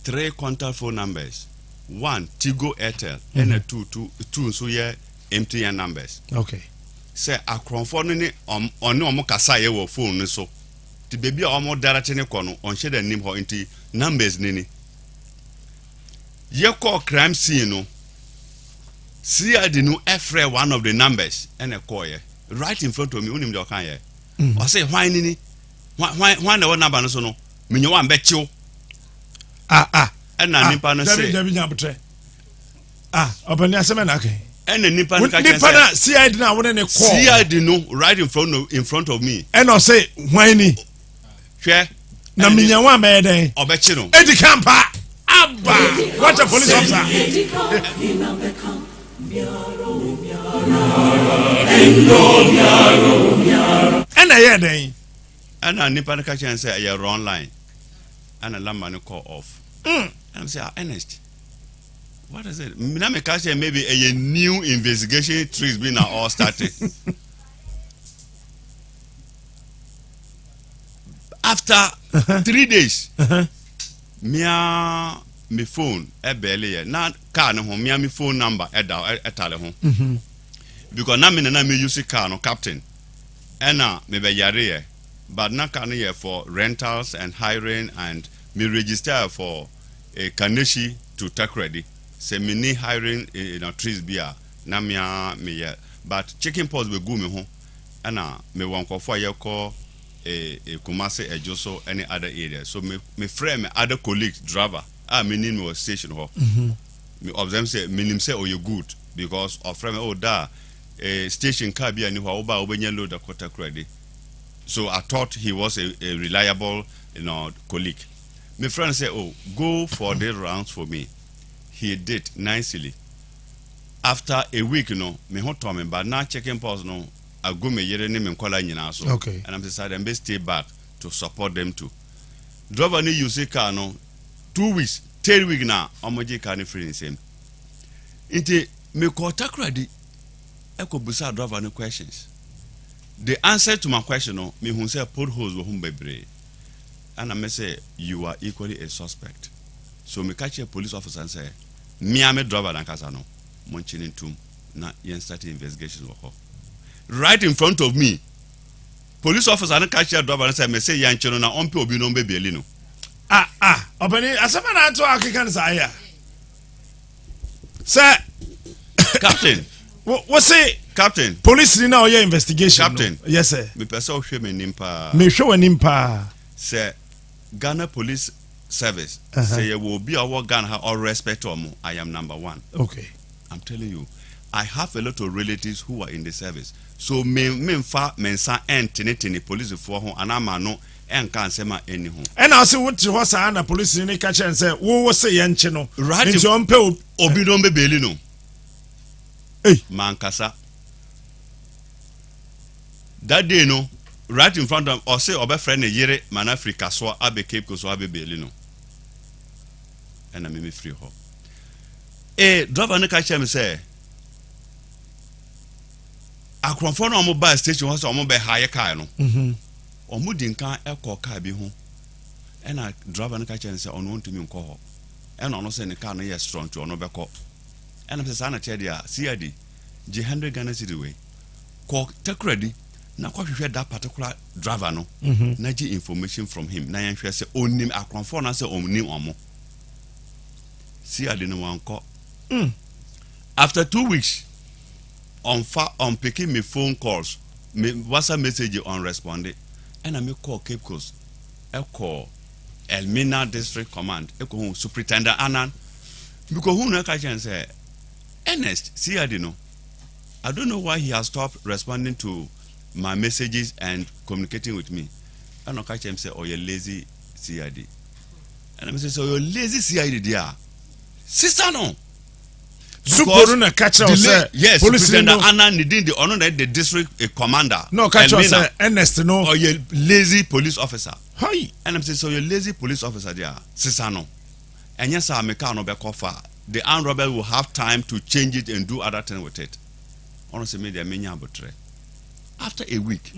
3 contact phone numbers. 1 Tigo Airtel and 2 so yeah MTN numbers. Okay. Say akronfo no ne omo kasa ye wo phone no so. Ti baby omo direct ne kono on share the name ho nti numbers ni. Ye call crime scene no. See I didn't know one of the numbers and a call ye right in front of me unim de kan ye. I say why ni why the number no so no me nyo wan bet you. And na nipa no say obani asema na kai. And the nipa no say CID na won ne call. CID no right in front of me. And I say why ni hwe na me nyo wan be den obechi no edi kampa abba what a police officer. And I hear then. And a nipa no catch and say you're wrong line. And a lamb call off. And I'm saying, Ernest, what is it? Me catch maybe a new investigation trees being all started. After 3 days, me phone barely na car no home me phone number etale ho because na me na me use car no captain and me be yare but na car no here for rentals and hiring and me register for a Kaneshi to take ready say me need hiring trees bia na me but chicken pox be go me ho and me won ko for ye call a Kumasi Ejoso any other area so me friend me other colleagues driver me name was station ho me observe say minim say oh you good because of friend oh da station car be any ho oba obenya load the quarter credit so I thought he was a reliable colleague. My friend said oh go for the rounds for me. He did nicely. After a week me hot me but now checking pause I go me yere name and call nyina so okay. And I'm decided and stay back to support them too. Driver ni use car 2 weeks 3 weeks now omoji car ni free same. Inti me call takradi eko busa driver no questions. The answer to my question me who say potholes wo hum bebre. And I say you are equally a suspect. So me catch a police officer and say me am a driver na kasa no mon chinin tum na yen start investigation wo ho. Right in front of me. Police officer and catch a driver and say me say yan chino na onpe obi no be no. Obani asema na to akikan sa ya. Sir Captain. What say Captain? Police ni na oya investigation. Captain. No? Yes sir. Me pesa o hwe me nimpa. Me hwe wanim pa. Sir Ghana Police Service. Say you will be our Ghana all respect omo. I am number 1. Okay. I'm telling you. I have a lot of relatives who are in the service. So me mfa mensa entini police for ho anama no enka nsema eni ho. And I say what you say na police ni catch and say wo say yenche no. Right. Nti on pe obi don be beli no. Hey, mankasa. That day no right in front of or say obe friend yere man Africa so abe Cape Coast so abe beli no. And me free ho. Driver no catch me say akronfo no omo ba station ho so omo be high car no omo dinkan ekọ car bi ho ena driver no catch and say ono ntumi nkọ ho ena ono say ne car no yes strong to ono be kọ ena say sana che dia CID je 100 Ghana cedi we kọ take ready na kwa hwehwe that particular driver no na ji information from him na yan hwe say onim akronfo na say onim omo CID no wan kọ after 2 weeks on picking me phone calls, me WhatsApp message on responded, and I me call Cape Coast, I call Elmina District Command, I call Superintendent Anan, because who no catch and say, Ernest, see I know. I don't know why he has stopped responding to my messages and communicating with me. I don't catch him say, oh you lazy CID, and I say, so you lazy CID there, sister no. Superuna catch us yes, police Anna needing the honor the district commander. No catch us Ernest no. Or you lazy police officer. Hi. And I'm saying so you lazy police officer there. Sister no. And yes, I make no be far. The armed robber will have time to change it and do other things with it. Honestly, me there many abutre. After a week,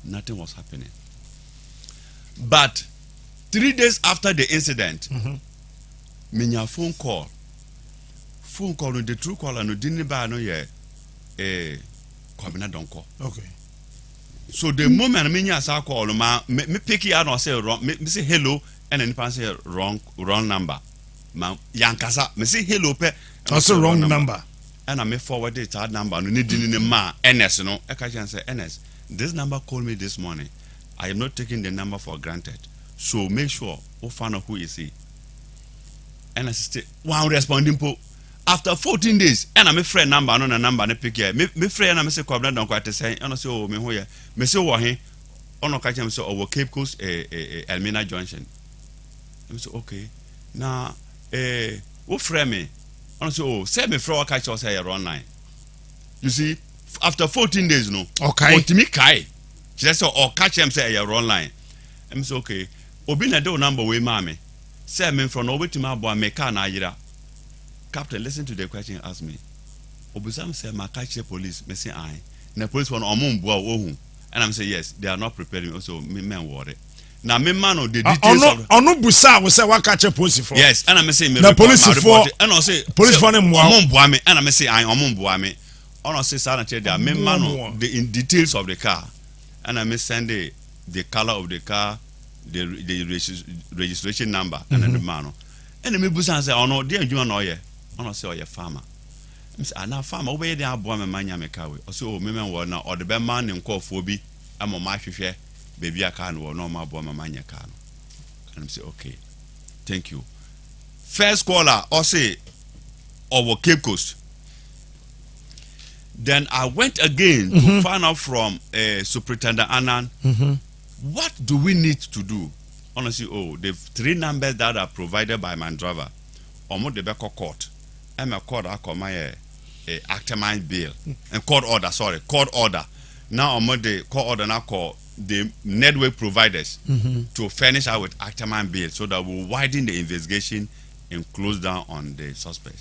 nothing was happening. But 3 days after the incident, Minya phone call no the true caller no didn't buy no yeah Kwabena Donko. Okay. So the moment minya sa call ma me pick it out and say wrong me say hello and then person say wrong number. Ma yankasa me say hello pe also wrong number. And I may forward it that number no need in ma NS no I can say NS this number called me this morning. I am not taking the number for granted. So make sure we find out who is he. And I say one responding po after 14 days and I'm a friend number no na number ne pick here me friend na me say Kwabena don kwate say and say oh me ho ye me say wo he ono ka chem say over Cape Coast Elmina Junction. I say okay na wo friend me ono say oh say me friend ka chem say you're online. You see after 14 days no okay what me kai just say or catch him say you're online. I say okay obi na do number we ma me say me from no wetin ma bo me car na yira. Captain, listen to the question asked me. Obusam said, "My catch police." Me say, "Aye." The police want and I'm saying, "Yes, they are not preparing." Also, me man worry. Now, me man the details. Ono busa we say what catch police for. Yes, and I'm saying, the police for. And I say, police for them. And I'm saying, "I me." And I say, "Sana check there." Me man the in details of the car, and I may send the color of the car, the registration number, and then the man. And me busa say, "Oh no, dear, you know yeah." I say, "Oh, you're farmer." I say, "Now farmer, over there, boy, my man, me carry." I say, "Oh, me man, well now, or the best man in call for be. I'm on my share, baby, I can't or no, my boy, my man, you can." And I say, "Okay, thank you." First caller, I say, over Cape Coast. Then I went again to find out from Superintendent Annan, what do we need to do? Honestly, oh, the 3 numbers that are provided by my driver, almost the back of court. I'm a court. I call my actimine bill and court order. Now I'm the court order. Now call the network providers to furnish out with actimine bill so that we'll widen the investigation and close down on the suspect.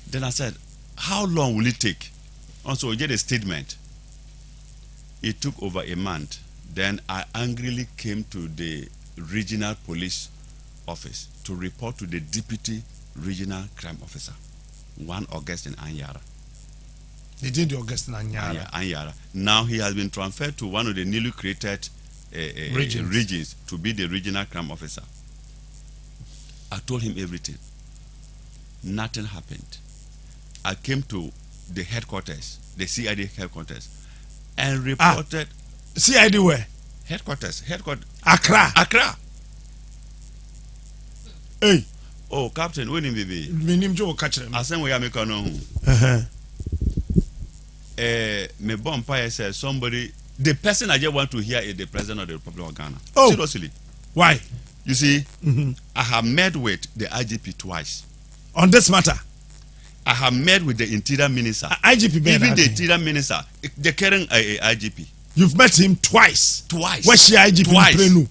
Then I said, how long will it take? Also, we get a statement. It took over a month. Then I angrily came to the regional police office to report to the deputy regional crime officer, 1 Augustine Anyara. They did the Augustine Anyara. Anyara. Now he has been transferred to one of the newly created regions to be the regional crime officer. I told him everything. Nothing happened. I came to the headquarters, the CID headquarters, and reported. CID where? Headquarters. Accra. Hey. Oh, Captain, when baby. Minim Joe catch him. I said we are making no. Me bonfire says somebody. The person I just want to hear is the president of the Republic of Ghana. Oh, seriously. Why? You see, I have met with the IGP twice on this matter. I have met with the Interior Minister. IGP, even the Interior Minister, the current IGP. You've met him twice. Where's the IGP? Twice.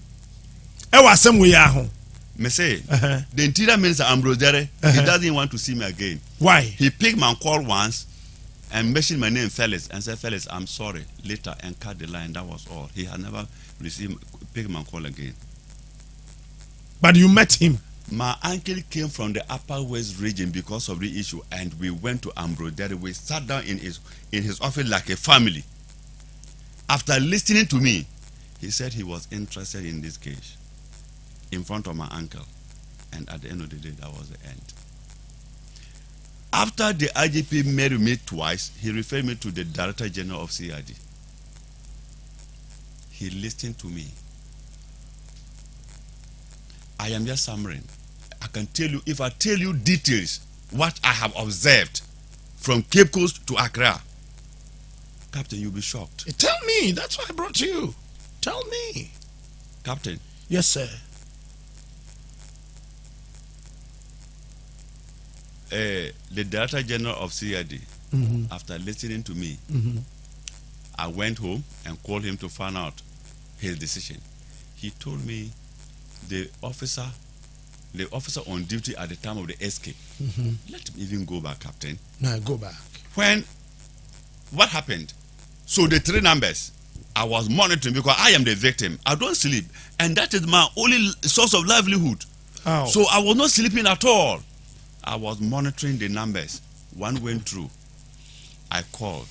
Ewa sem we are home. Me say, the Interior Minister Ambrose Dere, he doesn't want to see me again. Why? He picked my call once and mentioned my name, Felix, and said, "Felix, I'm sorry." Later, and cut the line. That was all. He had never picked my call again. But you met him. My uncle came from the Upper West region because of the issue, and we went to Ambrose Dere. We sat down in his office like a family. After listening to me, he said he was interested in this case in front of my uncle. And at the end of the day, that was the end. After the IGP met me twice, he referred me to the Director General of CID. He listened to me. I am just summarizing. I can tell you, if I tell you details, what I have observed from Cape Coast to Accra, Captain, you'll be shocked. Tell me. That's why I brought you. Tell me. Captain. Yes, sir. The Director General of CID, after listening to me, I went home and called him to find out his decision. He told me the officer on duty at the time of the escape, let him even go back, Captain. No, go back. What happened? So the 3 numbers, I was monitoring because I am the victim. I don't sleep, and that is my only source of livelihood. Oh. So I was not sleeping at all. I was monitoring the numbers. One went through. I called.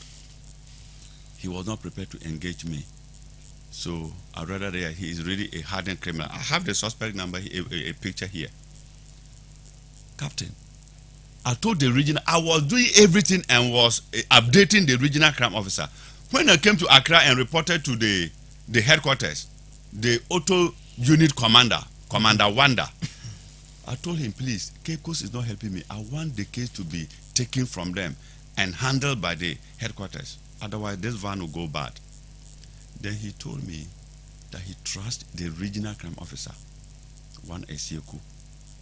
He was not prepared to engage me. So I'd rather he is really a hardened criminal. I have the suspect number, a picture here. Captain, I told the regional, I was doing everything and was updating the regional crime officer. When I came to Accra and reported to the headquarters, the auto unit commander, Commander Wanda, I told him, please, Cape Coast is not helping me. I want the case to be taken from them and handled by the headquarters. Otherwise, this van will go bad. Then he told me that he trusts the regional crime officer, one Esieku.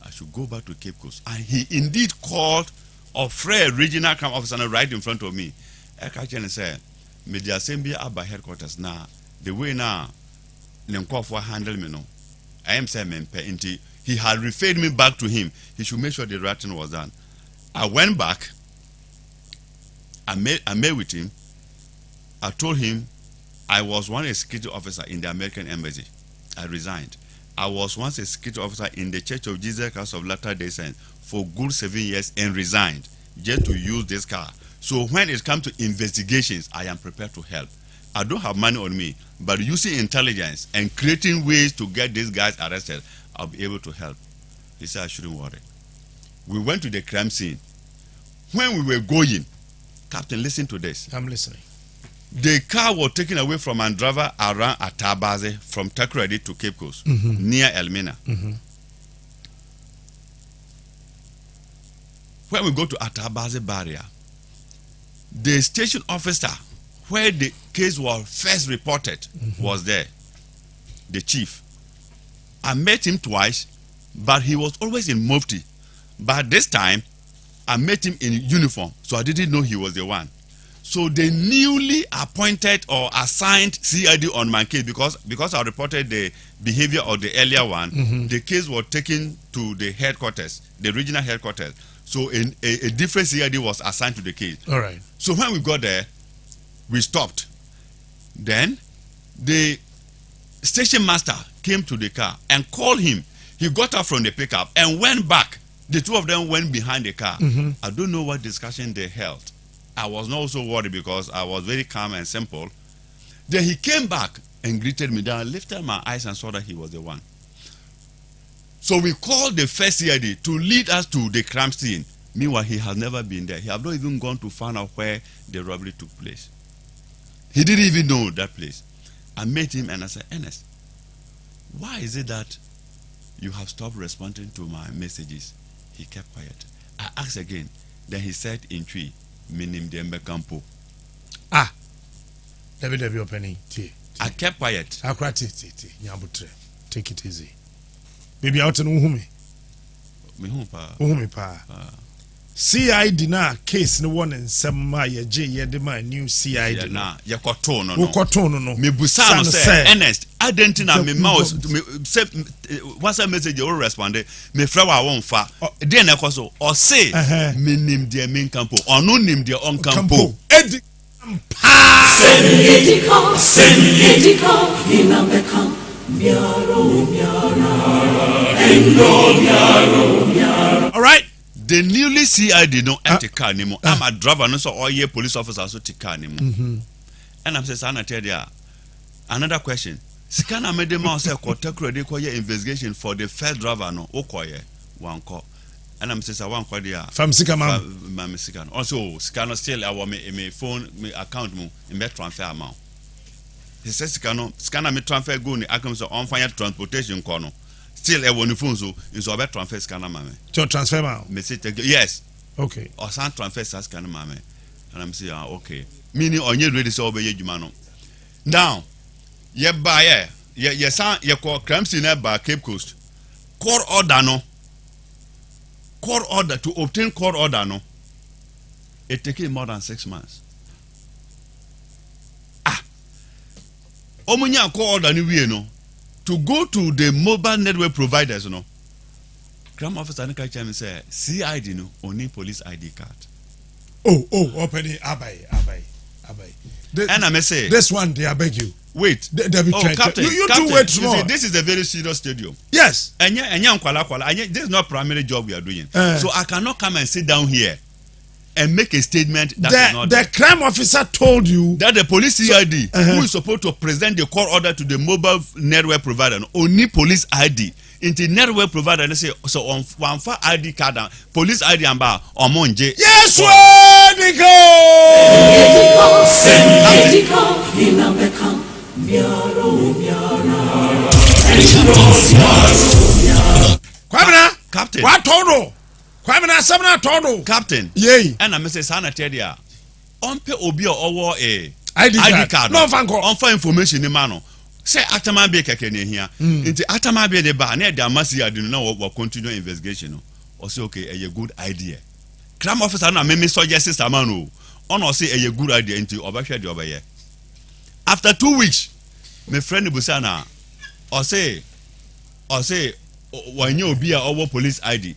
I should go back to Cape Coast. And he indeed called a regional crime officer right in front of me. I can say, Media Assembly Abba headquarters now, the way now, Nemkofwa handle me no. I am saying, he had referred me back to him. He should make sure the writing was done. I went back. I met with him. I told him I was once a security officer in the American Embassy. I resigned. I was once a security officer in the Church of Jesus Christ of Latter-day Saints for good 7 years and resigned just to use this car. So when it comes to investigations, I am prepared to help. I don't have money on me, but using intelligence and creating ways to get these guys arrested, I'll be able to help. He said I shouldn't worry. We went to the crime scene. When we were going, Captain, listen to this. I'm listening. The car was taken away from Andrava around Atabaze from Takoradi to Cape Coast, near Elmina. When we go to Atabaze barrier, the station officer where the case was first reported was there, the chief. I met him twice, but he was always in mufti. But this time, I met him in uniform, so I didn't know he was the one. So the newly appointed or assigned CID on my case, because I reported the behavior of the earlier one, the case was taken to the headquarters, the regional headquarters. So a different CID was assigned to the case. All right. So when we got there, we stopped. Then the station master came to the car and called him. He got up from the pickup and went back. The two of them went behind the car. I don't know what discussion they held. I was not so worried because I was very calm and simple. Then he came back and greeted me. Then I lifted my eyes and saw that he was the one. So we called the first CID to lead us to the crime scene. Meanwhile, he has never been there. He has not even gone to find out where the robbery took place. He didn't even know that place. I met him and I said, Ernest, why is it that you have stopped responding to my messages? He kept quiet. I asked again. Then he said in Twi, Minim Dembe Campo. Ah, David opening. I kept quiet. Take it easy. Baby out and uhumi. Uhumi pa. CID na case no one and some my my new CID na ya koto no no me busa no say Ernest identity me mouse say what's a message you respond me fra wa won fa dey na ekoso o say me nim dey me campo ono nim dey on campo edi Sendiko inambeka miaro all right. The newly CID no at the car anymore. I'm a driver, no so all year police officer so take car anymore. And I'm saying, Sana tell you another question. Sikana made them say Kotekro they call your investigation for the first driver no okoye one call. And I'm saying one call there. From Sikama. Mama Sikan. Also Sikano still I want me phone me account me in transfer amount. He says Sikana me transfer go ni akam so on fire transportation kono. Still a one phone so is over transfer scanner mame. To transfer now. Yes. Okay. Or some transfer scanner mame. And I'm saying okay. Meaning on you ready so obey you. Now, ye buy ye son ye call crime scene by Cape Coast. Court order no. Court order to obtain court order no. It taking more than 6 months. Omunya court order ni we no. To go to the mobile network providers, crime officer Nika Chairman say CID no only police ID card. Oh, open it, abai. And I may say this one, they I beg you. Wait. Captain, you Captain, two wait you small. see, this is a very serious stadium. Yes. And this is not primary job we are doing. So I cannot come and sit down here and make a statement that is not the crime officer told you that the police CID who is supposed to present the court order to the mobile network provider only police ID into network provider and say so on one for ID card police ID and bar or monje. Yes, Captain. What told? Captain. Yay. And I say sana tedia. On pe obi or a ID card. No fanko. On for information in mano. Say atama be keke ne hia. Into atama be the ba na dia masi adi no we continue investigation. Or say okay, a good idea. Crime officer na me suggest sister man o. On say a good idea into obahwe de obaye. After 2 weeks, my friend Busana or say when you be our police ID.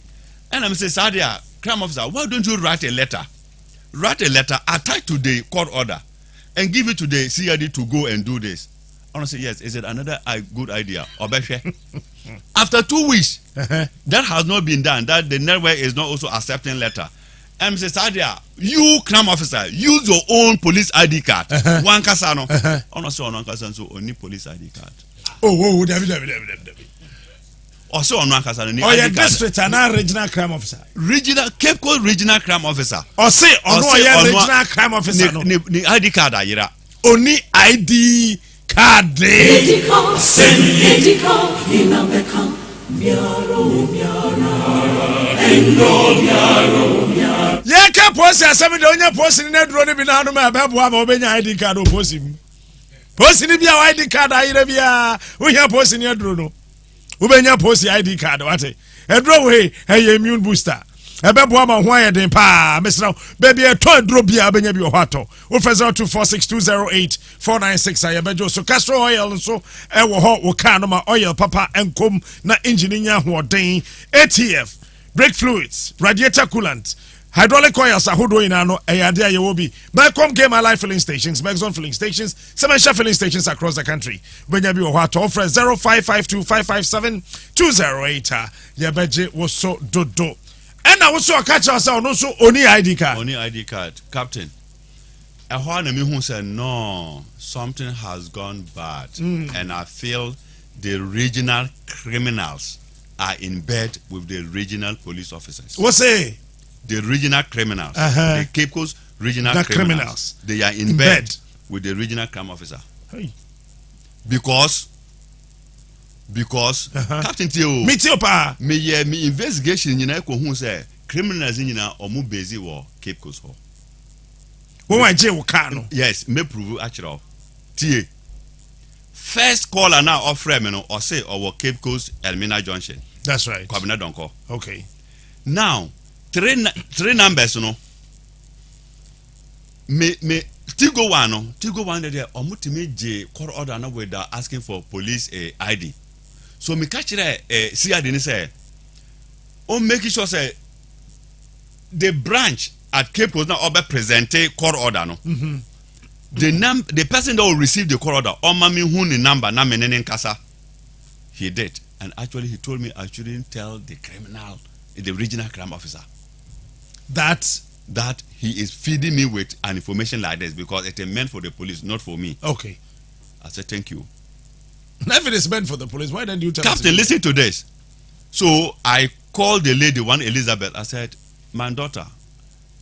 And I'm saying, Sadia, crime officer, why don't you write a letter? Write a letter attached to the court order and give it to the CID to go and do this. I want to say, yes, is it another good idea? After 2 weeks, that has not been done. That the network is not also accepting letter. And Mr. Sadia, you crime officer, use your own police ID card. One casano. I want to say on one casano, so only police ID card. Oh, David. Also on one casano. Oh, yeah, district and our regional crime officer. Cape Coast regional crime officer. Or say on one regional crime officer. The ID card ayira. Only ID card. Yeah, can't post a seven on post in that road. Be ID card or post him. Post in the ID card. We have post in your drone. Ubenya post the ID card what a draw way a immune booster a beboama why den pa Mr. Baby a toy drop bia benya bi ohato wo feza 246208496 ayabejo so Castro oil so e wo ho wo car no ma oil papa enkom na engine nya hoden ATF brake fluids radiator coolant hydraulic oils ahodo ina no eyade ayewo bi Malcolm Game Alive filling stations, Maxon filling stations, seven filling stations across the country. Benya bi ohwa to offer 0552557208 yabeje wo so dodo. And I was so catch us on also only ID card. Only ID card, Captain. Ehwa na me hu say no, something has gone bad and I feel the regional criminals are in bed with the regional police officers. What say? The regional criminals, the Cape Coast regional criminals, they are in bed with the regional crime officer. Hey. Because Captain Tio, me investigation who say criminals in omu busy war Cape Coast ho. Yes, me prove actually. Tie. First caller now of Fremeno or say our Cape Coast Elmina Junction. That's right. Kwabena Donko. Okay. Now three numbers no me tigo one there omutimi je court order na without asking for police ID. So me catch CID ni say o make sure say the branch at Cape Coast now obe present court order no. The person that will receive the court order o mami hu ni number na menene nkasa. He did, and actually he told me I shouldn't tell the regional crime officer that he is feeding me with an information like this because it is meant for the police, not for me. Okay. I said thank you. Now if it is meant for the police, why don't you tell Captain, listen to this. So I called the lady, one Elizabeth. I said, my daughter,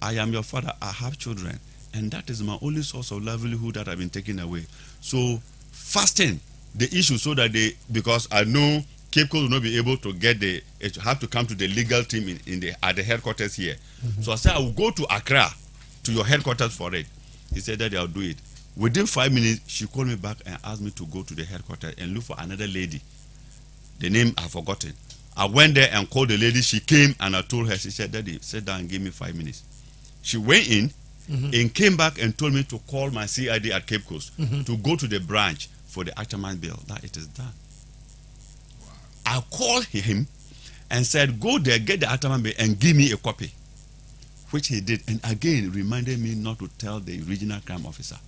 I am your father. I have children. And that is my only source of livelihood that I've been taken away. So fasten the issue so that because I know Cape Coast will not be able to get it have to come to the legal team at the headquarters here. So I said, I will go to Accra, to your headquarters for it. He said that I'll do it. Within 5 minutes, she called me back and asked me to go to the headquarters and look for another lady. The name I've forgotten. I went there and called the lady. She came and I told her, she said, Daddy, sit down and give me 5 minutes. She went in and came back and told me to call my CID at Cape Coast to go to the branch for the Ackerman bill. That it is done. Wow. I called him and said, go there, get the Ackerman bill and give me a copy. Which he did, and again reminded me not to tell the regional crime officer.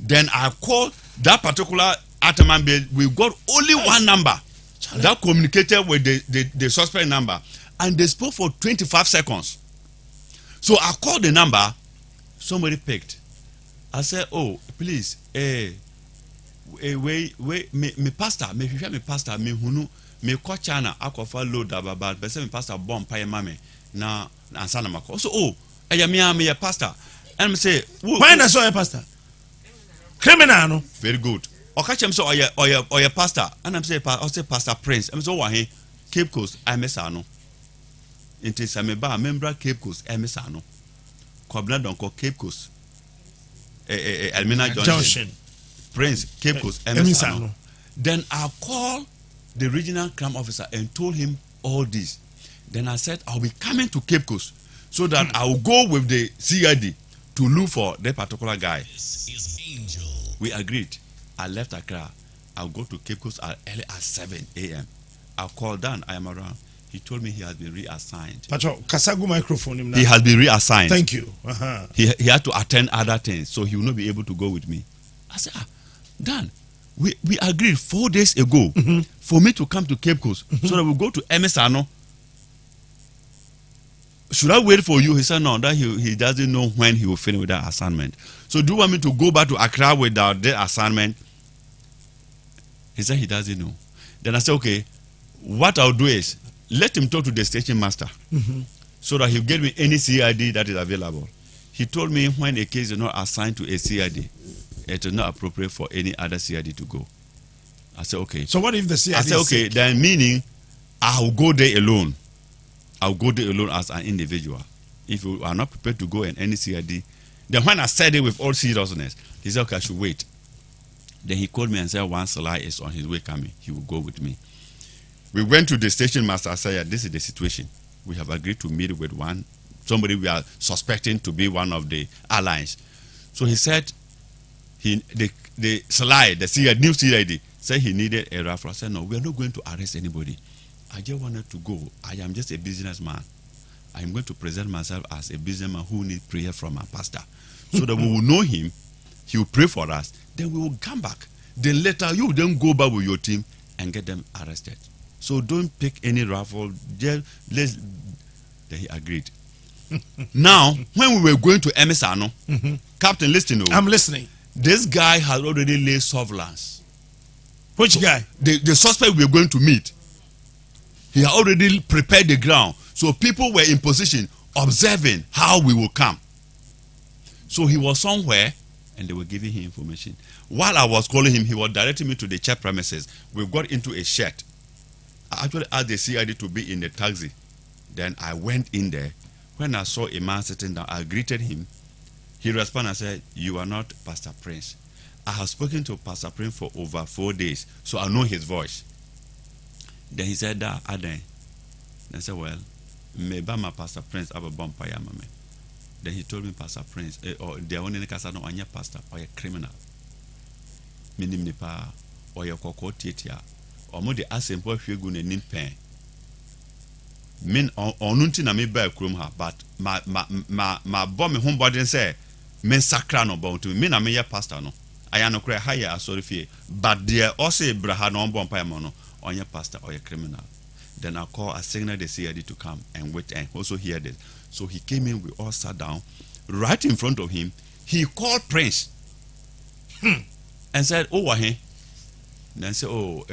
Then I called that particular Ataman base. We got only one number that communicated with the suspect number, and they spoke for 25 seconds. So I called the number. Somebody picked. I said, "Oh, please, wait, me pastor, me pastor, me hunu, me call China, I call for load about, but say me pastor bomb pay mame na ansana mako. So me a pastor, and me say, why na so a pastor? Criminal no. Very good. Catch him so or your pastor, and I'm say Pastor Prince. I'm so why Cape Coast I mesano. It is a member Cape Coast I mesano. Kobna donko Cape Coast. Elmina Junction. Prince Cape Coast Emisano. Then I called the regional crime officer and told him all this. Then I said I'll be coming to Cape Coast so that I will go with the CID to look for that particular guy. This is Angel. We agreed. I left Accra. I'll go to Cape Coast as early as 7 a.m. I called Dan. I am around. He told me he has been reassigned. Pacho, Kasagu microphone. He has been reassigned. Thank you. He had to attend other things, so he will not be able to go with me. I said, Dan, we agreed 4 days ago for me to come to Cape Coast so that we'll go to Emisano. Should I wait for you? He said, no, that he doesn't know when he will finish with that assignment. So do you want me to go back to Accra without that assignment? He said he doesn't know. Then I said, okay, what I'll do is, let him talk to the station master so that he'll get me any CID that is available. He told me when a case is not assigned to a CID, it is not appropriate for any other CID to go. I said, okay. So what if the CID I said, okay, then meaning I'll go there alone. I'll go there alone as an individual. If you are not prepared to go in any CID, then when I said it with all seriousness, he said, okay, I should wait. Then he called me and said, once Lai is on his way coming, he will go with me. We went to the station master. I said, yeah, this is the situation. We have agreed to meet with somebody we are suspecting to be one of the allies. So he said, the slide, the CID, new CID, said he needed a referral. I said, no, we are not going to arrest anybody. I just wanted to go. I am just a businessman. I am going to present myself as a businessman who needs prayer from our pastor. So that we will know him, he will pray for us, then we will come back. Then later, you will then go back with your team and get them arrested. So don't pick any raffle. Then he agreed. Now, when we were going to Emisano, Captain, listen. I'm listening. This guy has already laid surveillance. Which guy? The suspect we were going to meet. He had already prepared the ground. So people were in position observing how we will come. So he was somewhere and they were giving him information. While I was calling him, he was directing me to the church premises. We got into a shed. I actually asked the CID to be in the taxi. Then I went in there. When I saw a man sitting down, I greeted him. He responded and said, you are not Pastor Prince. I have spoken to Pastor Prince for over 4 days, so I know his voice. Then he said, Aden. I said, well, maybe my Pastor Prince have a bumpire, mame. Then he told me, Pastor Prince, or the only person no anya pastor or a criminal. Minim nipa or your koko titia. Or more the asempo hwegu ne nimpen. Min onunti na me ba krom ha, but my bomb home body say men sakra no bout me na me ya pastor no. I no cry higher asori fie, but there also braha no bompa no on your pastor or a criminal. Then I call a signal the CID to come and wait and also hear this. So he came in, we all sat down. Right in front of him, he called Prince and said, oh, wahe. Then said, oh,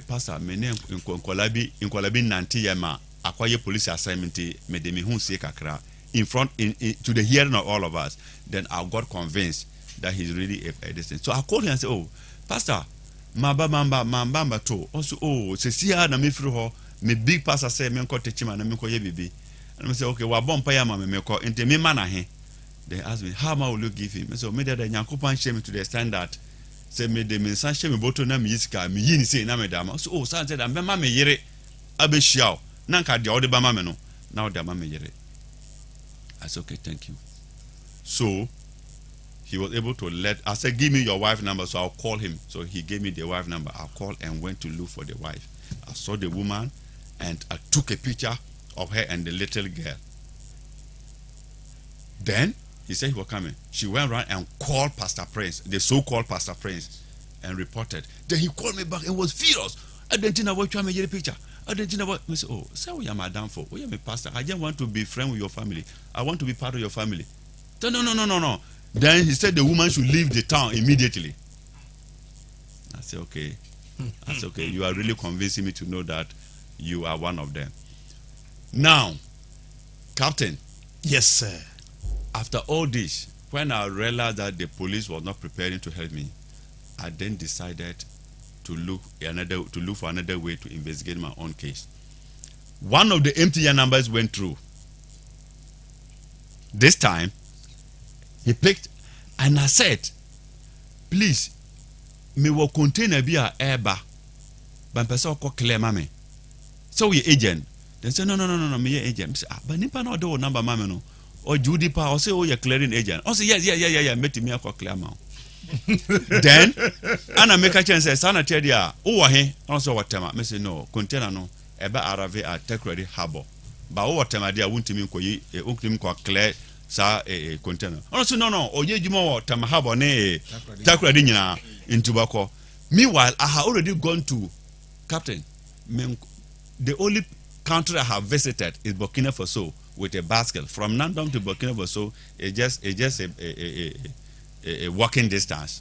Pastor, my name in Kwalabi Nanti Yama, acquire police assignment, me de me hun se kakra in front to the hearing of all of us. Then I got convinced that he's really a distance. So I called him and said, oh, Pastor, mamba to also, oh, se siya na me fru ho, me big pastor say me nko techima na me nko ye bibi. And I say, okay, wa bompa ya ma me ko ente me mana he. They asked me, how much will you give him? So me that Nyankopon shame to the standard. Say me de me san shame boto na me yiska me yi ni say na me dama. So oh, san said am be ma me yere abehia. Na nka de ode ba ma me no. Na ode ma me yere. I said, okay, thank you. So he was able to I said, give me your wife number, so I'll call him. So he gave me the wife number. I called and went to look for the wife. I saw the woman and I took a picture of her and the little girl. Then He said he was coming. She went around and called Pastor Prince, the so-called Pastor Prince, and reported. Then he called me back and was furious. I didn't know what you made a picture. I didn't know what. I said, oh, so we are madam for. We are my pastor. I just want to be friend with your family. I want to be part of your family. So, no. Then he said the woman should leave the town immediately. I said, okay. That's okay. You are really convincing me to know that you are one of them. Now, Captain. Yes, sir. After all this, when I realized that the police was not preparing to help me, I then decided to look for another way to investigate my own case. One of the MTN numbers went through. This time, he picked, and I said, please, me will container be a airba, but person call clear mommy. So we agent. Then say no, me agent. Say, but nipa no do number mommy no. Or Judy Pa, or say, oh, you're clearing agent. Or say, yeah, met me a clear mouth. Then, Anna make a chance, Sana Tedia, oh, he, also what time, I say, no, container no, eba arave at take ready harbor. But what time I did, I won't mean clear, sa a container. Also, no, or ye more time harbor, ne, take ready in tobacco. Meanwhile, I have already gone to Captain. The only country I have visited is Burkina Faso. With a basket from Nandong to Burkina Faso, it's just a walking distance.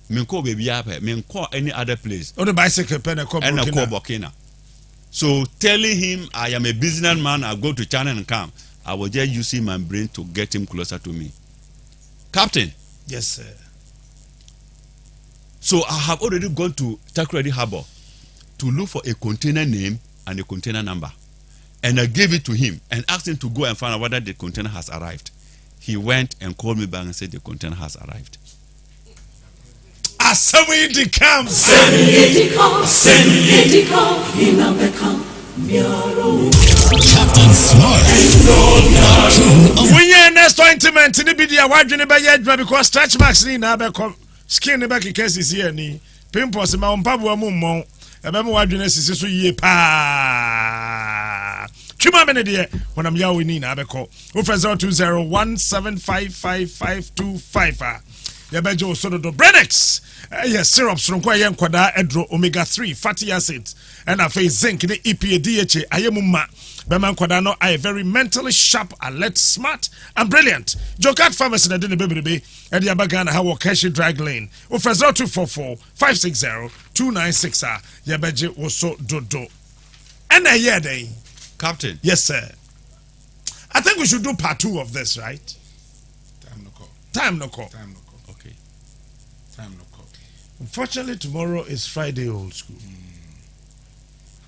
Minko baby up, Minko any other place. On the bicycle pen and Burkina. So telling him I am a businessman, I go to China and come. I was just using my brain to get him closer to me. Captain. Yes, sir. So I have already gone to Takrady Harbor to look for a container name and a container number. And I gave it to him and asked him to go and find out whether the container has arrived. He went and called me back and said the container has arrived. Asamidi come. Captain Smart. When you next ointment in the video, why do you never yet? Because stretch marks in our skin the back cases here, ni pimples in my own pabua mummo. I remember what you necessary so ye pa. Chuma Benedia, when I'm yawing, Abeco, Ufra 02017555525. Yabejo Sodo Brenex, yes, syrups from Kwayan Quada, Edro, omega 3, fatty acids, and a face zinc in the EPA DHA, Ayamuma. Beman Quadano, I very mentally sharp, alert, smart, and brilliant. Jokat Pharmacy, and the baby, and the Abagana, how Kashi Drag Lane, Ufra 0244-560-296. Yabejo was so dodo. And a year day. Captain. Yes, sir. I think we should do part 2 of this, right? Time no call. Okay. Time no call. Unfortunately, tomorrow is Friday old school.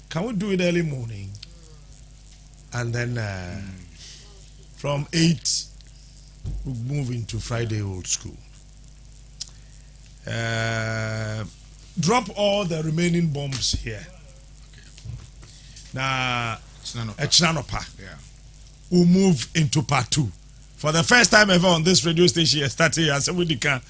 Can we do it early morning? And then from 8, we move into Friday old school. Drop all the remaining bombs here. Now, Chinanopa. Yeah. We'll move into part 2. For the first time ever on this radio station, started as we can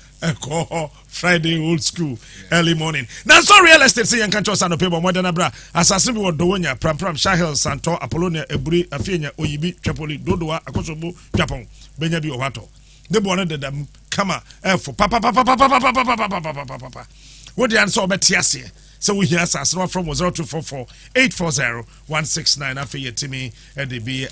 call Friday old school early morning. Now, so real estate say you can trust on the paper more than a bra. Assassin we were doing ya Pram Shahel Santo Apollonia Eburi Afinia Oyibi Tripoli Dodoa Akosobo Japon Benyabi Owato. They wanted them come for papa. What the answer about Tiasia? So we hear us from 0244-840-169. After you to me at the be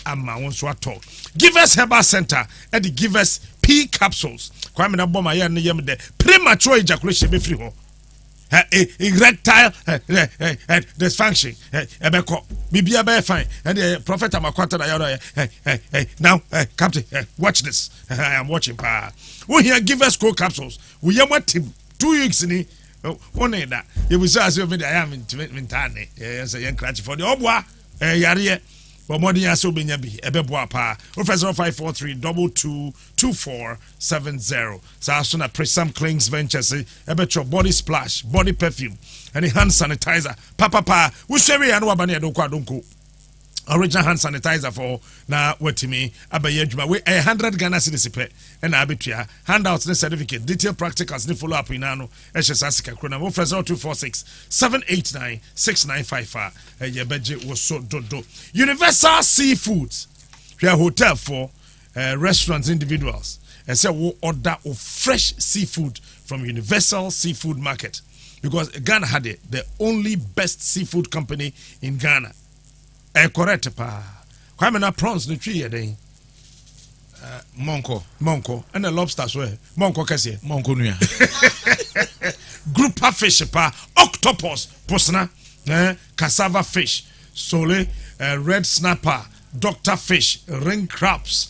talk. Give us Herbal Center and the give us P capsules. Kwame na bomba ya ne yem de premature ejaculation be free ho. Erectile dysfunction. Ebeko bibia be fine. And the prophet amakwata na yaro. Now Captain, watch this. I am watching pa. We here give us co capsules. We yam what 2 weeks ni. One that you will say as I am in Tane, yes, a young cratch for the Obwa, Yaria, but more than Yaso Benyabi, Ebeboapa, Professor 543-222470. So as soon as Presam Clings Ventures, Ebetro body splash, body perfume, and a hand sanitizer, Papa, we say we are no Abania Donko. Original hand sanitizer for na wetimi abayejuma we 100 Ghana cedis pe na abetua handouts ne certificate detailed practicals ne follow up inano ehsasika krona wo fresh 0246-789-6955 ye beje wo so dodo Universal Seafoods we hotel for restaurants individuals say we order of fresh seafood from Universal Seafood Market, because Ghana had the only best seafood company in Ghana. Correct pa. Kwame na prawns no tree yeden. Monko and the lobsters were Monko kese. Monko nuya. Grouper fish pa, octopus, posna, cassava fish, sole, red snapper, doctor fish, ring crabs,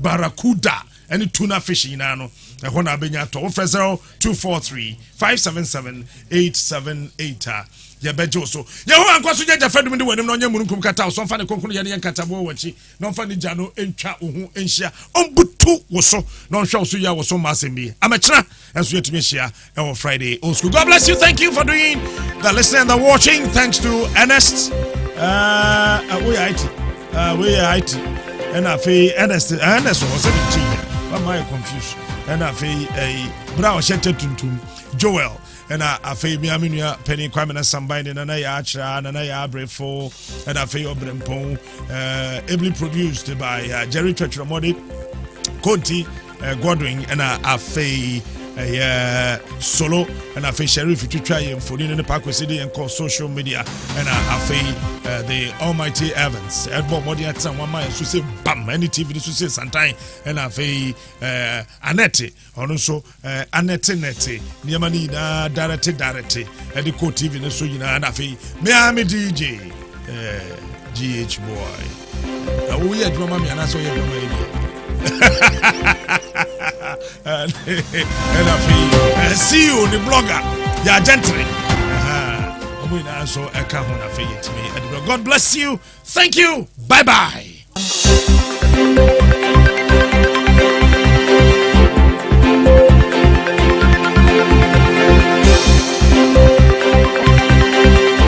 barracuda, any tuna fish in ano. Hona benya to 0243-577-878. Ya bejo so ya ho ankwaso gya fadu mi de wanim no nya mununkum kata so mfa ne konkunu ya ne nkata bo wachi no mfa ne gya no entwa ohu enhia ombutu wo so no hwa so ya wo so masembi amachira enso yetumi hia e Friday old school. God bless you. Thank you for doing the listening and the watching. Thanks to Ernest we are IT and afi Ernest was a bit am I confused and afi bra o shete tuntum Joel and afi mi aminua Penny Kwame na Sambai na ya achra na ya brefo and afi obrempon ably produced by Jerry Churchramodi Conti Godwin and afi solo and afi Sheriff Twitwa yem foni ne pa kwesidi en call social media and afi the almighty Evans Edbo Modi at some one man so say bam any TV so say sometime and afi Anette also Anette niamani na direct and the co TV no so yina and afi me am DJ GH boy we are drama me and so you and see you the blogger ya gentry so God bless you. Thank you. Bye bye.